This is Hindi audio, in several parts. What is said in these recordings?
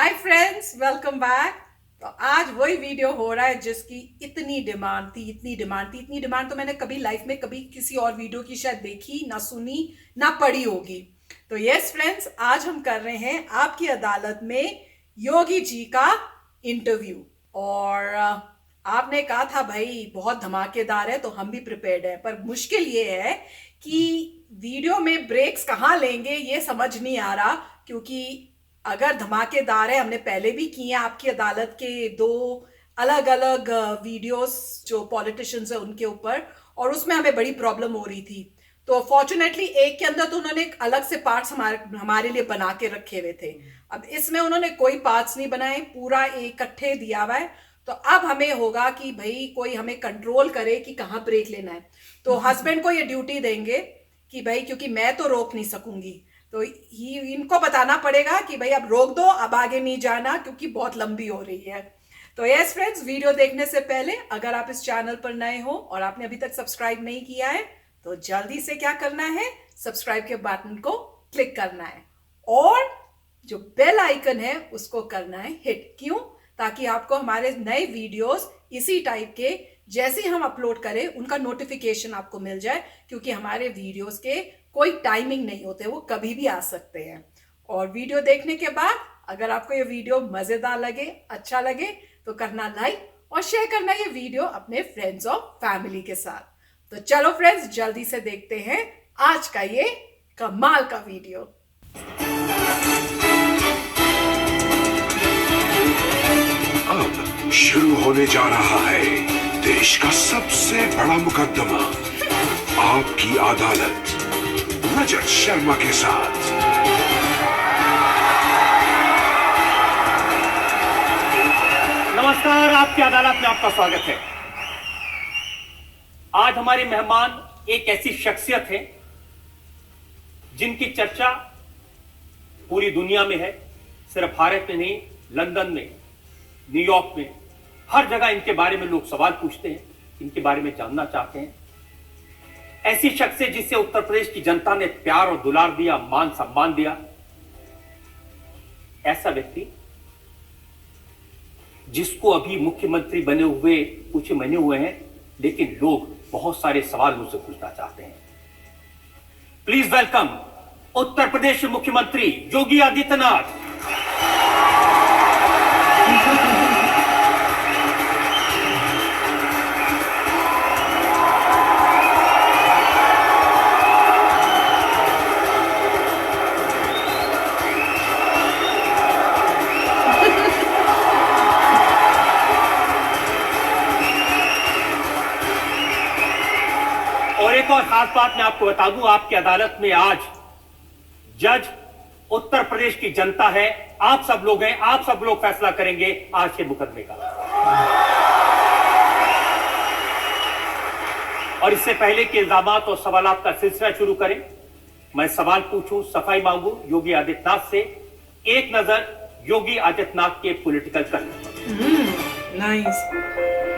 Hi friends, welcome back. तो आज वही वीडियो हो रहा है जिसकी इतनी डिमांड तो मैंने कभी लाइफ में कभी किसी और वीडियो की शायद देखी ना, सुनी ना, पढ़ी होगी। तो यस फ्रेंड्स, आज हम कर रहे हैं आपकी अदालत में योगी जी का इंटरव्यू। और आपने कहा था भाई बहुत धमाकेदार है, तो हम भी प्रिपेयर्ड हैं। पर मुश्किल ये है कि वीडियो में ब्रेक्स कहाँ लेंगे ये समझ नहीं आ रहा, क्योंकि अगर धमाकेदार है, हमने पहले भी किए हैं आपकी अदालत के दो अलग अलग वीडियोस जो पॉलिटिशियंस है उनके ऊपर, और उसमें हमें बड़ी प्रॉब्लम हो रही थी। तो फॉर्चुनेटली एक के अंदर तो उन्होंने एक अलग से पार्ट्स हमारे लिए बना के रखे हुए थे। अब इसमें उन्होंने कोई पार्ट्स नहीं बनाए, पूरा इकट्ठे दिया हुआ है। तो अब हमें होगा कि भाई कोई हमें कंट्रोल करे कि कहाँ ब्रेक लेना है। तो हस्बैंड को ये ड्यूटी देंगे कि भाई, क्योंकि मैं तो रोक नहीं सकूंगी, तो इनको बताना पड़ेगा कि भाई अब रोक दो, अब आगे नहीं जाना, क्योंकि बहुत लंबी हो रही है। तो यस फ्रेंड्स, वीडियो देखने से पहले अगर आप इस चैनल पर नए हो और आपने अभी तक सब्सक्राइब नहीं किया है, तो जल्दी से क्या करना है, सब्सक्राइब के बटन को क्लिक करना है और जो बेल आइकन है उसको करना है हिट। क्यों? ताकि आपको हमारे नए वीडियोस इसी टाइप के जैसे हम अपलोड करें उनका नोटिफिकेशन आपको मिल जाए, क्योंकि हमारे वीडियोस के कोई टाइमिंग नहीं होते, वो कभी भी आ सकते हैं। और वीडियो देखने के बाद अगर आपको ये वीडियो मजेदार लगे, अच्छा लगे, तो करना लाइक और शेयर करना ये वीडियो अपने फ्रेंड्स और फैमिली के साथ। तो चलो फ्रेंड्स, जल्दी से देखते हैं आज का ये कमाल का वीडियो। अब शुरू होने जा रहा है देश का सबसे बड़ा मुकदमा, आपकी अदालत रजत शर्मा के साथ। नमस्कार, आपकी अदालत में आपका स्वागत है। आज हमारे मेहमान एक ऐसी शख्सियत है जिनकी चर्चा पूरी दुनिया में है, सिर्फ भारत में नहीं, लंदन में, न्यूयॉर्क में, हर जगह इनके बारे में लोग सवाल पूछते हैं, इनके बारे में जानना चाहते हैं। ऐसी शख्स है जिसे उत्तर प्रदेश की जनता ने प्यार और दुलार दिया, मान सम्मान दिया। ऐसा व्यक्ति जिसको अभी मुख्यमंत्री बने हुए कुछ महीने हुए हैं, लेकिन लोग बहुत सारे सवाल मुझसे पूछना चाहते हैं। प्लीज वेलकम उत्तर प्रदेश के मुख्यमंत्री योगी आदित्यनाथ। और एक और खास बात मैं आपको बता दूं, आपकी अदालत में आज जज उत्तर प्रदेश की जनता है, आप सब लोग हैं, आप सब लोग फैसला करेंगे आज के मुकदमे का। और इससे पहले कि इल्जामात और सवालात का सिलसिला शुरू करें, मैं सवाल पूछूं, सफाई मांगू योगी आदित्यनाथ से। एक नजर योगी आदित्यनाथ के पॉलिटिकल करियर। नाइस,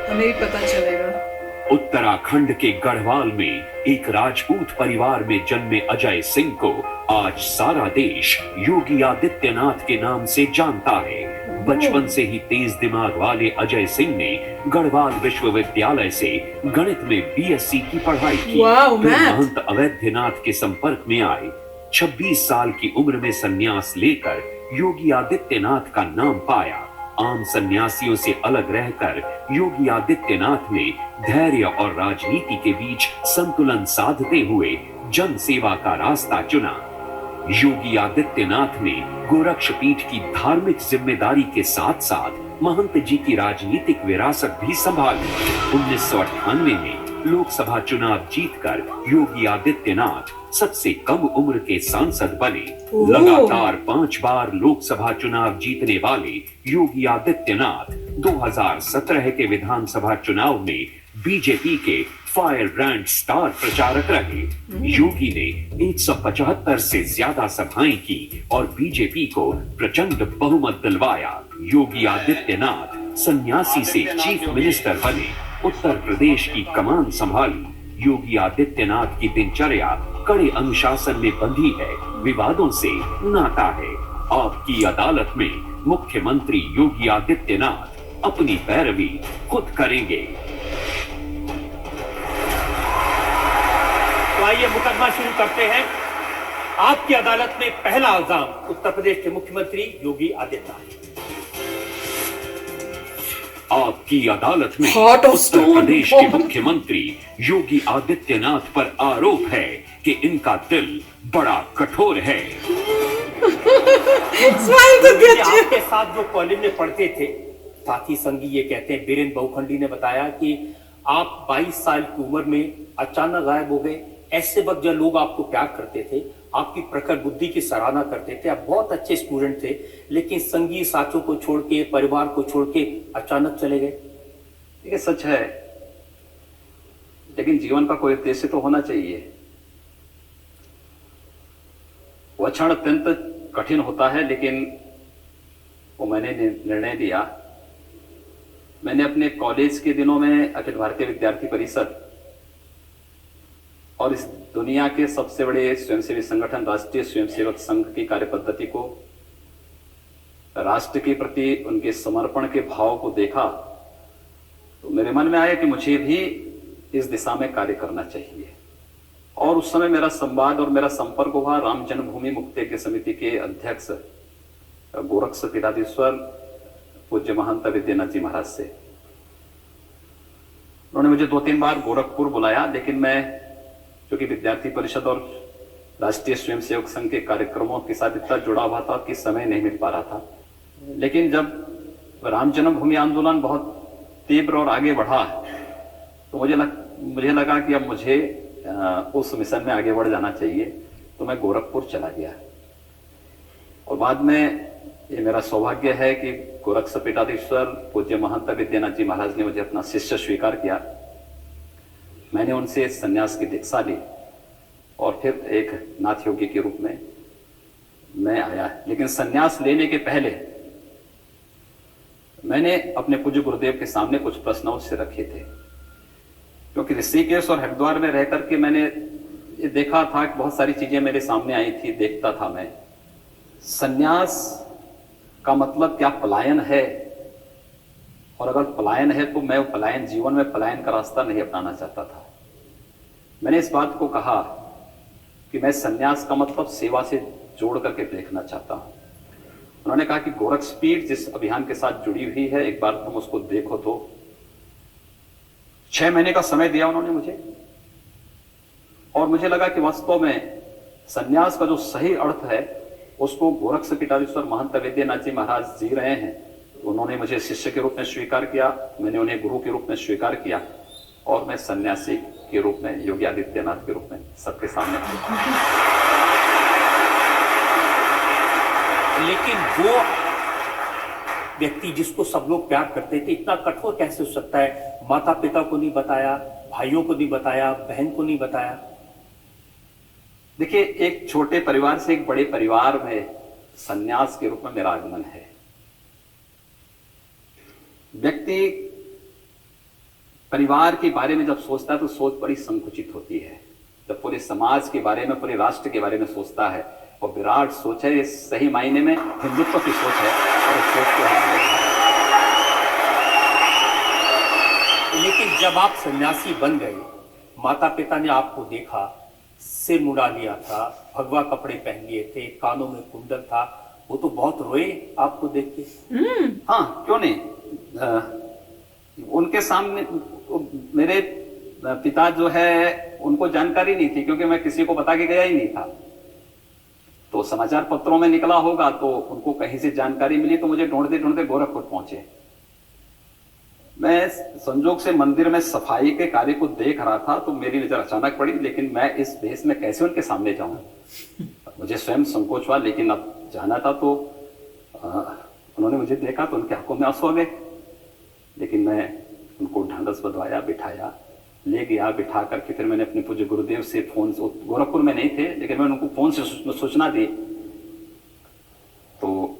हमें भी पता चलेगा। उत्तराखंड के गढ़वाल में एक राजपूत परिवार में जन्मे अजय सिंह को आज सारा देश योगी आदित्यनाथ के नाम से जानता है। बचपन से ही तेज दिमाग वाले अजय सिंह ने गढ़वाल विश्वविद्यालय से गणित में बीएससी की पढ़ाई की। फिर महंत अवैधनाथ के संपर्क में आए। 26 साल की उम्र में संन्यास लेकर योगी आदित्यनाथ का नाम पाया। आम सन्यासियों से अलग रहकर योगी आदित्यनाथ ने धैर्य और राजनीति के बीच संतुलन साधते हुए जन सेवा का रास्ता चुना। योगी आदित्यनाथ ने गोरक्षपीठ की धार्मिक जिम्मेदारी के साथ साथ महंत जी की राजनीतिक विरासत भी संभाली। 1998 में लोकसभा चुनाव जीतकर योगी आदित्यनाथ सबसे कम उम्र के सांसद बने। लगातार 5 बार लोकसभा चुनाव जीतने वाले योगी आदित्यनाथ 2017 के विधानसभा चुनाव में बीजेपी के फायर ब्रांड स्टार प्रचारक रहे। योगी ने 175 से ज्यादा सभाएं की और बीजेपी को प्रचंड बहुमत दिलवाया। योगी आदित्यनाथ सन्यासी से चीफ मिनिस्टर बने, उत्तर प्रदेश की कमान संभाली। योगी आदित्यनाथ की दिनचर्या कड़े अनुशासन में बंधी है, विवादों से नाता है। आपकी अदालत में मुख्यमंत्री योगी आदित्यनाथ अपनी पैरवी खुद करेंगे। तो आइए मुकदमा शुरू करते हैं। आपकी अदालत में पहला इल्जाम उत्तर प्रदेश के मुख्यमंत्री योगी आदित्यनाथ। आपकी अदालत में Heart of उत्तर stone, प्रदेश के Lord. मुख्यमंत्री योगी आदित्यनाथ पर आरोप है कि इनका दिल बड़ा कठोर है। Smile to Yogi ji, get you. आपके साथ जो कॉलेज में पढ़ते थे साथी संगी ये कहते हैं, बीरेंद्र बहुखंडी ने बताया कि आप 22 साल की उम्र में अचानक गायब हो गए। ऐसे वक्त जब लोग आपको प्यार करते थे, आपकी प्रखर बुद्धि की सराहना करते थे, आप बहुत अच्छे स्टूडेंट थे, लेकिन संगी साथियों को छोड़ के, परिवार को छोड़ के अचानक चले गए। ये सच है, लेकिन जीवन का कोई उद्देश्य तो होना चाहिए। वह क्षण अत्यंत कठिन होता है, लेकिन वो मैंने निर्णय लिया। मैंने अपने कॉलेज के दिनों में अखिल भारतीय विद्यार्थी परिषद और इस दुनिया के सबसे बड़े स्वयंसेवी संगठन राष्ट्रीय स्वयंसेवक संघ की कार्यपद्धति को, राष्ट्र के प्रति उनके समर्पण के भाव को देखा तो मेरे मन में आया कि मुझे भी इस दिशा में कार्य करना चाहिए। और उस समय मेरा संवाद और मेरा संपर्क हुआ राम जन्मभूमि मुक्ति समिति के अध्यक्ष गोरक्ष पीठाधीश्वर पूज्य महंत विद्यानाथ जी महाराज से। उन्होंने मुझे 2-3 बार गोरखपुर बुलाया, लेकिन मैं क्योंकि विद्यार्थी परिषद और राष्ट्रीय स्वयंसेवक संघ के कार्यक्रमों के साथ इतना जुड़ा हुआ था कि समय नहीं मिल पा रहा था। लेकिन जब राम जन्मभूमि आंदोलन बहुत तीव्र और आगे बढ़ा तो मुझे लगा कि अब मुझे उस मिशन में आगे बढ़ जाना चाहिए, तो मैं गोरखपुर चला गया। और बाद में ये मेरा सौभाग्य है कि गोरक्ष पीठाधीश्वर पूज्य महंत विद्यानाथ जी महाराज ने मुझे अपना शिष्य स्वीकार किया। मैंने उनसे संन्यास की दीक्षा ली और फिर एक नाथ योगी के रूप में मैं आया। लेकिन संन्यास लेने के पहले मैंने अपने पूज्य गुरुदेव के सामने कुछ प्रश्न उससे रखे थे, क्योंकि ऋषिकेश और हरिद्वार में रह करके मैंने ये देखा था कि बहुत सारी चीजें मेरे सामने आई थी, देखता था मैं। संन्यास का मतलब क्या पलायन है, और अगर पलायन है तो मैं पलायन जीवन में पलायन का रास्ता नहीं अपनाना चाहता था। मैंने इस बात को कहा कि मैं संन्यास का मतलब सेवा से जोड़ करके देखना चाहता हूं। उन्होंने कहा कि गोरक्षपीठ जिस अभियान के साथ जुड़ी हुई है, एक बार तुम उसको देखो। तो 6 महीने का समय दिया उन्होंने मुझे, और मुझे लगा कि वास्तव में संन्यास का जो सही अर्थ है उसको गोरक्ष पीठाधीश्वर महंत विद्यानाथ जी महाराज जी रहे हैं। उन्होंने मुझे शिष्य के रूप में स्वीकार किया, मैंने उन्हें गुरु के रूप में स्वीकार किया, और मैं सन्यासी के रूप में, योगी आदित्यनाथ के रूप में सबके सामने। लेकिन वो व्यक्ति जिसको सब लोग प्यार करते थे इतना कठोर कैसे हो सकता है? माता पिता को नहीं बताया, भाइयों को नहीं बताया, बहन को नहीं बताया। देखिए, एक छोटे परिवार से एक बड़े परिवार में सन्यास के रूप में मेरा आगमन है। व्यक्ति परिवार के बारे में जब सोचता है तो सोच बड़ी संकुचित होती है। जब पूरे समाज के बारे में, पूरे राष्ट्र के बारे में सोचता है, और विराट सोच है, ये सही मायने में हिंदुत्व की सोच है, और उस सोच को हम लेकिन जब आप सन्यासी बन गए, माता पिता ने आपको देखा, सिर मुड़ा लिया था, भगवा कपड़े पहन लिए थे, कानों में कुंडल था, वो तो बहुत रोए आपको देख के। हाँ, क्यों नहीं। उनके सामने मेरे पिता जो है उनको जानकारी नहीं थी, क्योंकि मैं किसी को बता के गया ही नहीं था। तो समाचार पत्रों में निकला होगा तो उनको कहीं से जानकारी मिली, तो मुझे ढूंढते ढूंढते गोरखपुर पहुंचे। मैं संजोग से मंदिर में सफाई के कार्य को देख रहा था तो मेरी नजर अचानक पड़ी, लेकिन मैं इस भेष में कैसे उनके सामने जाऊं, मुझे स्वयं संकोच हुआ। लेकिन अब जाना था तो उन्होंने मुझे देखा तो उनके आंखों में आंसू आ गए। लेकिन मैं उनको ढांढस बंधवाया, बिठाया, ले गया। बिठा करके फिर मैंने अपने पूज्य गुरुदेव से फोन, गोरखपुर में नहीं थे लेकिन मैंने उनको फोन से सूचना दी। तो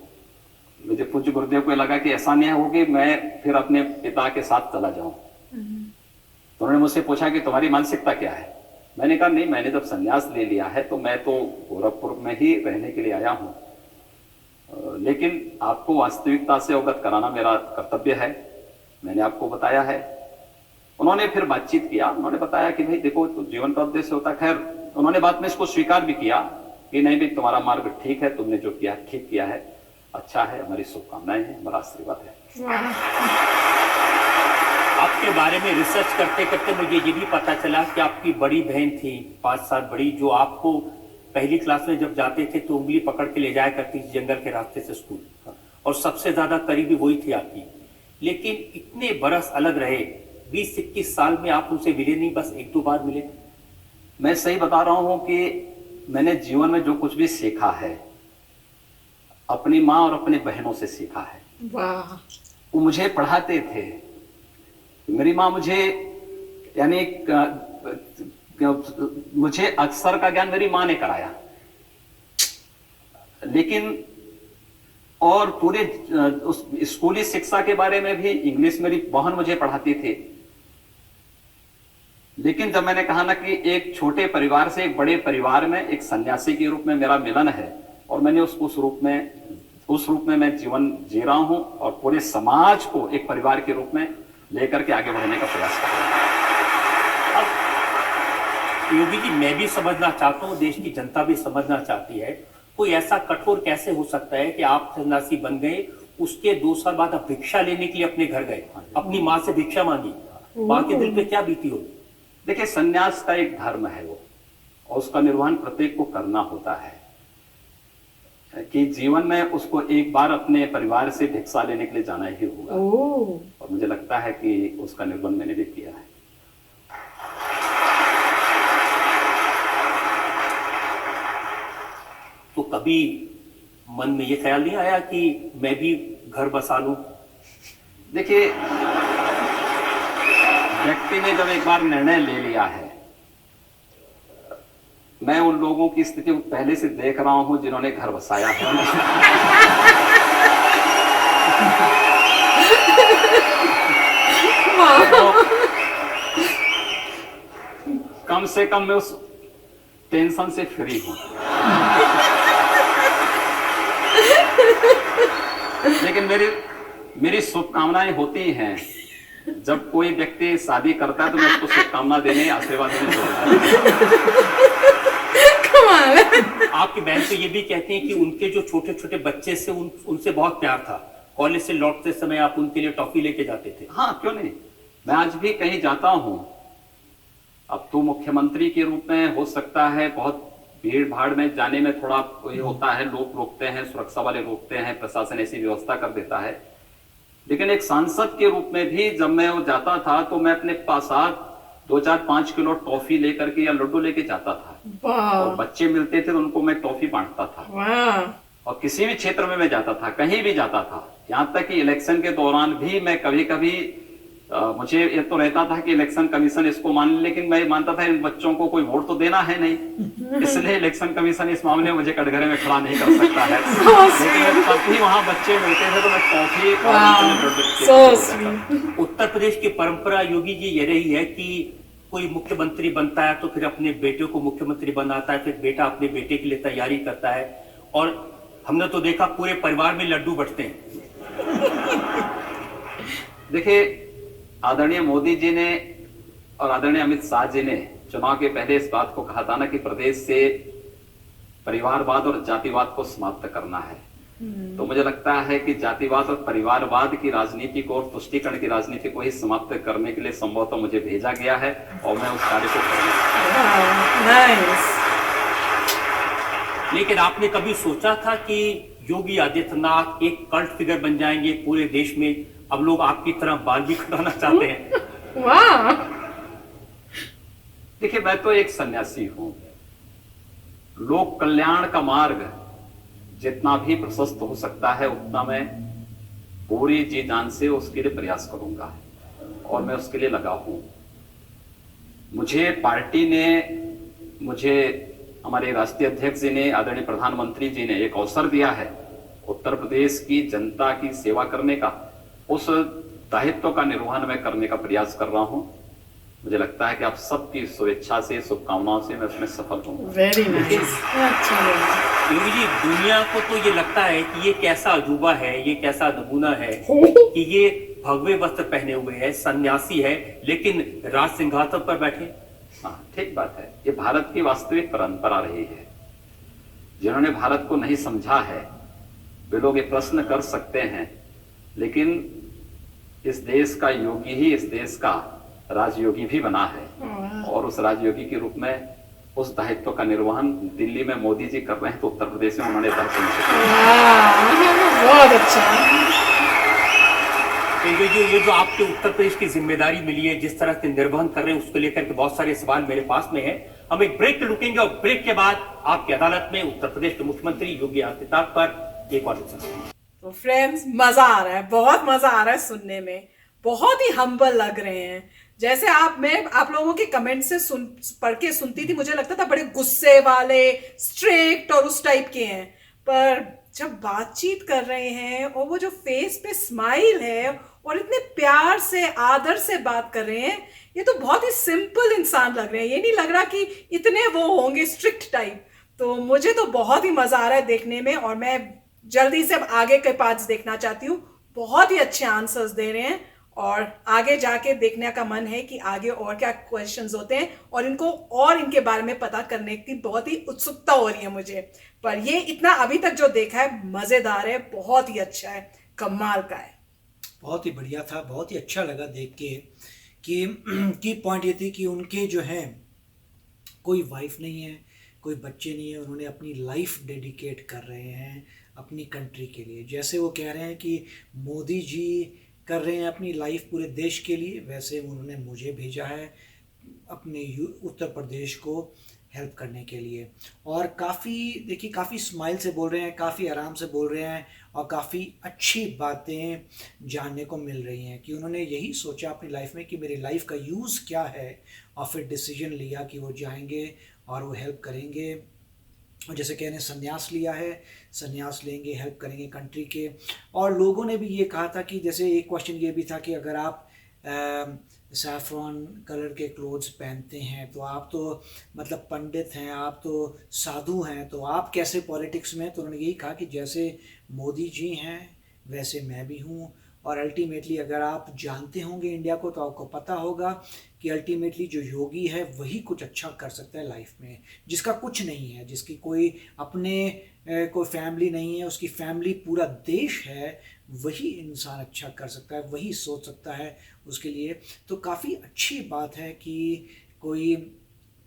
मुझे पूज्य गुरुदेव को लगा कि ऐसा नहीं होगी मैं फिर अपने पिता के साथ चला जाऊं। तो उन्होंने मुझसे पूछा कि तुम्हारी मानसिकता क्या है। मैंने कहा नहीं, मैंने जब संन्यास ले लिया है तो मैं तो गोरखपुर में ही रहने के लिए आया हूं। लेकिन आपको वास्तविकता से अवगत कराना मेरा कर्तव्य है। मैंने आपको बताया है। उन्होंने फिर बातचीत किया, उन्होंने बताया कि भाई देखो, तो जीवन का उद्देश्य होता है। खैर, उन्होंने बाद में इसको स्वीकार भी किया कि नहीं भाई, तुम्हारा मार्ग ठीक है, तुमने जो किया ठीक किया है, अच्छा है, हमारी शुभकामनाएं हैं, हमारा आशीर्वाद है। आपके बारे में रिसर्च करते करते मुझे ये भी पता चला कि आपकी बड़ी बहन थी 5 साल बड़ी, जो आपको पहली क्लास में जब जाते थे तो उंगली पकड़ के ले जाया करती थी जंगल के रास्ते से स्कूल, और सबसे ज्यादा करीबी वही थी आपकी। लेकिन इतने बरस अलग रहे, 20-21 साल में आप उनसे मिले नहीं, बस 1-2 बार मिले। मैं सही बता रहा हूं कि मैंने जीवन में जो कुछ भी सीखा है अपनी माँ और अपने बहनों से सीखा है। वाह। वो मुझे पढ़ाते थे। मेरी माँ मुझे, यानी मुझे अक्षर का ज्ञान मेरी माँ ने कराया, लेकिन और पूरे उस स्कूली शिक्षा के बारे में भी इंग्लिश मेरी बहन मुझे पढ़ाती थी। लेकिन जब मैंने कहा ना कि एक छोटे परिवार से एक बड़े परिवार में एक सन्यासी के रूप में मेरा मिलन है, और मैंने उस रूप में मैं जीवन जी रहा हूं, और पूरे समाज को एक परिवार के रूप में लेकर के आगे बढ़ने का प्रयास कर रहा हूं। अब योगी जी, मैं भी समझना चाहता हूँ, देश की जनता भी समझना चाहती है, कोई ऐसा कठोर कैसे हो सकता है कि आप सन्यासी बन गए, उसके 2 साल बाद आप भिक्षा लेने के लिए अपने घर गए, अपनी माँ से भिक्षा मांगी, माँ के दिल पे क्या बीती होगी? देखिए, सन्यास का एक धर्म है वो, और उसका निर्वहन प्रत्येक को करना होता है, कि जीवन में उसको एक बार अपने परिवार से भिक्षा लेने के लिए जाना ही होगा। और मुझे लगता है कि उसका निर्वहन मैंने भी किया है। तो कभी मन में ये ख्याल नहीं आया कि मैं भी घर बसा लूं? देखिए, व्यक्ति ने जब एक बार निर्णय ले लिया है, मैं उन लोगों की स्थिति को पहले से देख रहा हूं जिन्होंने घर बसाया है। तो कम से कम मैं उस टेंशन से फ्री हूं। लेकिन मेरी शुभकामनाएं होती हैं, जब कोई व्यक्ति शादी करता है तो मैं उसको शुभकामना देने, आशीर्वाद देने आपकी बहन तो ये भी कहती हैं कि उनके जो छोटे छोटे बच्चे से उनसे बहुत प्यार था। कॉलेज से लौटते समय आप उनके लिए टॉफी लेके जाते थे। हाँ, क्यों नहीं, मैं आज भी कहीं जाता हूं। अब तो मुख्यमंत्री के रूप में हो सकता है बहुत भीड़ भाड़ में जाने में थोड़ा ये होता है, लोग रोकते हैं, सुरक्षा वाले रोकते हैं, प्रशासन ऐसी व्यवस्था कर देता है। लेकिन एक सांसद के रूप में भी जब मैं वो जाता था तो मैं अपने पास 2-4-5 किलो टॉफी लेकर के या लड्डू लेके जाता था, और बच्चे मिलते थे तो उनको मैं टॉफी बांटता था। और किसी भी क्षेत्र में मैं जाता था, कहीं भी जाता था, यहाँ तक कि इलेक्शन के दौरान भी मैं कभी कभी मुझे ये तो रहता था कि इलेक्शन कमीशन इसको मान ले, लेकिन मैं मानता था इन बच्चों को कोई वोट तो देना है नहीं, इसलिए इलेक्शन कमीशन इस मामले में मुझे कटघरे में खड़ा नहीं कर सकता है। लेकिन तब भी वहां बच्चे मिलते थे तो मैं टॉफी और उत्तर प्रदेश की परंपरा योगी जी ये रही है कि कोई मुख्यमंत्री बनता है तो फिर अपने बेटे को मुख्यमंत्री बनाता है, फिर बेटा अपने बेटे के लिए तैयारी करता है, और हमने तो देखा पूरे परिवार में लड्डू बंटते हैं। देखिए, आदरणीय मोदी जी ने और आदरणीय अमित शाह जी ने चुनाव के पहले इस बात को कहा था ना कि प्रदेश से परिवारवाद और जातिवाद को समाप्त करना है। तो मुझे लगता है कि जातिवाद और परिवारवाद की राजनीति को और तुष्टीकरण की राजनीति को ही समाप्त करने के लिए संभवतः मुझे भेजा गया है, और मैं उस कार्य को करूंगा। लेकिन आपने कभी सोचा था कि योगी आदित्यनाथ एक कल्ट फिगर बन जाएंगे पूरे देश में? अब लोग आपकी तरह बाल भी कटाना चाहते हैं। वाह। देखिए, मैं तो एक सन्यासी हूं। लोक कल्याण का मार्ग जितना भी प्रशस्त हो सकता है उतना मैं पूरी जी जान से उसके लिए प्रयास करूंगा, और मैं उसके लिए लगा हूं। मुझे पार्टी ने, मुझे हमारे राष्ट्रीय अध्यक्ष जी ने, आदरणीय प्रधानमंत्री जी ने एक अवसर दिया है उत्तर प्रदेश की जनता की सेवा करने का। उस दायित्व का निर्वहन मैं करने का प्रयास कर रहा हूं। मुझे लगता है कि आप सबकी शुभेच्छा से, शुभकामनाओं से मैं उसमें सफल हूँ। वेरी नाइस, अच्छा लगा। योगी जी, दुनिया को तो ये लगता है कि ये कैसा अजूबा है, ये कैसा नमूना है कि ये भगवे वस्त्र पहने हुए है, सन्यासी है, लेकिन राज सिंहासन पर बैठे। हाँ, ठीक बात है। ये भारत की वास्तविक परंपरा रही है। जिन्होंने भारत को नहीं समझा है वे लोग ये प्रश्न कर सकते हैं, लेकिन इस देश का योगी ही इस देश का राजयोगी भी बना है, और उस राजयोगी के रूप में उस दायित्व का निर्वहन दिल्ली में मोदी जी कर रहे हैं, तो उत्तर प्रदेश में उन्होंने दर्शन किया। बहुत अच्छा। ये जो आपके उत्तर प्रदेश की जिम्मेदारी मिली है, जिस तरह से निर्वहन कर रहे हैं, उसको लेकर के बहुत सारे सवाल मेरे पास में है। हम एक ब्रेक रुकेंगे और ब्रेक के बाद आपकी अदालत में उत्तर प्रदेश के मुख्यमंत्री योगी आदित्यनाथ पर एक और तो फ्रेंड्स, मजा आ रहा है, बहुत मजा आ रहा है सुनने में, बहुत ही हम्बल लग रहे हैं। जैसे मैं आप लोगों के कमेंट से पढ़ के सुनती थी, मुझे लगता था बड़े गुस्से वाले, स्ट्रिक्ट और उस टाइप के हैं, पर जब बातचीत कर रहे हैं और वो जो फेस पे स्माइल है और इतने प्यार से, आदर से बात कर रहे हैं, ये तो बहुत ही सिंपल इंसान लग रहे हैं। ये नहीं लग रहा कि इतने वो होंगे स्ट्रिक्ट टाइप। तो मुझे तो बहुत ही मजा आ रहा है देखने में, और मैं जल्दी से अब आगे के पार्ट्स देखना चाहती हूँ। बहुत ही अच्छे आंसर्स दे रहे हैं और आगे जाके देखने का मन है कि आगे और क्या क्वेश्चंस होते हैं, और इनको और इनके बारे में पता करने की बहुत ही उत्सुकता हो रही है मुझे। पर ये इतना अभी तक जो देखा है मजेदार है, बहुत ही अच्छा है, कमाल का है। बहुत ही बढ़िया था, बहुत ही अच्छा लगा देख के कि की पॉइंट ये थी कि उनके जो हैं कोई वाइफ नहीं है, कोई बच्चे नहीं है, उन्होंने अपनी लाइफ डेडिकेट कर रहे हैं अपनी कंट्री के लिए। जैसे वो कह रहे हैं कि मोदी जी कर रहे हैं अपनी लाइफ पूरे देश के लिए, वैसे उन्होंने मुझे भेजा है अपने उत्तर प्रदेश को हेल्प करने के लिए। और काफ़ी देखिए, काफ़ी स्माइल से बोल रहे हैं, काफ़ी आराम से बोल रहे हैं, और काफ़ी अच्छी बातें जानने को मिल रही हैं कि उन्होंने यही सोचा अपनी लाइफ में कि मेरी लाइफ का यूज़ क्या है, और फिर डिसीजन लिया कि वो जाएंगे और वो हेल्प करेंगे। और जैसे कहने संन्यास लिया है, संन्यास लेंगे, हेल्प करेंगे कंट्री के। और लोगों ने भी ये कहा था कि जैसे एक क्वेश्चन ये भी था कि अगर आप सैफ्रॉन कलर के क्लोथ्स पहनते हैं तो आप तो मतलब पंडित हैं, आप तो साधु हैं, तो आप कैसे पॉलिटिक्स में। तो उन्होंने यही कहा कि जैसे मोदी जी हैं वैसे मैं भी हूँ, और अल्टीमेटली अगर आप जानते होंगे इंडिया को तो आपको पता होगा कि अल्टीमेटली जो योगी है वही कुछ अच्छा कर सकता है लाइफ में, जिसका कुछ नहीं है, जिसकी कोई अपने कोई फैमिली नहीं है, उसकी फैमिली पूरा देश है, वही इंसान अच्छा कर सकता है, वही सोच सकता है उसके लिए। तो काफ़ी अच्छी बात है कि कोई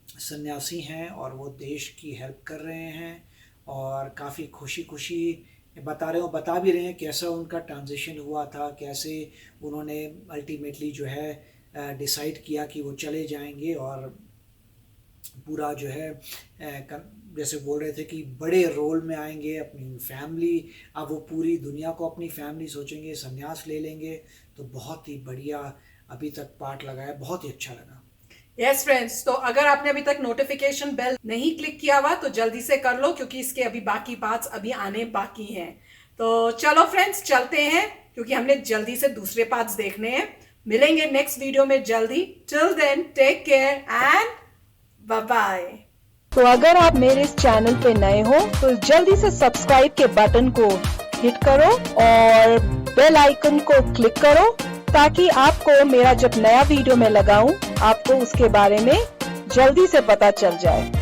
सन्यासी हैं और वो देश की हेल्प कर रहे हैं, और काफ़ी खुशी खुशी बता भी रहे हैं कैसा उनका ट्रांजिशन हुआ था, कैसे उन्होंने अल्टीमेटली जो है डिसाइड किया कि वो चले जाएंगे, और पूरा जो है जैसे बोल रहे थे कि बड़े रोल में आएंगे, अपनी फैमिली, अब वो पूरी दुनिया को अपनी फैमिली सोचेंगे, संन्यास ले लेंगे। तो बहुत ही बढ़िया अभी तक पार्ट लगा है, बहुत ही अच्छा लगा। यस फ्रेंड्स, तो अगर आपने अभी तक नोटिफिकेशन बेल नहीं क्लिक किया हुआ तो जल्दी से कर लो, क्योंकि इसके अभी बाकी पार्ट्स अभी आने बाकी हैं। तो चलो फ्रेंड्स, चलते हैं, क्योंकि हमने जल्दी से दूसरे पार्ट्स देखने हैं। मिलेंगे नेक्स्ट वीडियो में जल्दी। Till then take care and bye bye. तो अगर आप मेरे इस चैनल पे नए हो तो जल्दी से सब्सक्राइब के बटन को हिट करो और बेल आइकन को क्लिक करो, ताकि आपको मेरा जब नया वीडियो मैं लगाऊं आपको उसके बारे में जल्दी से पता चल जाए।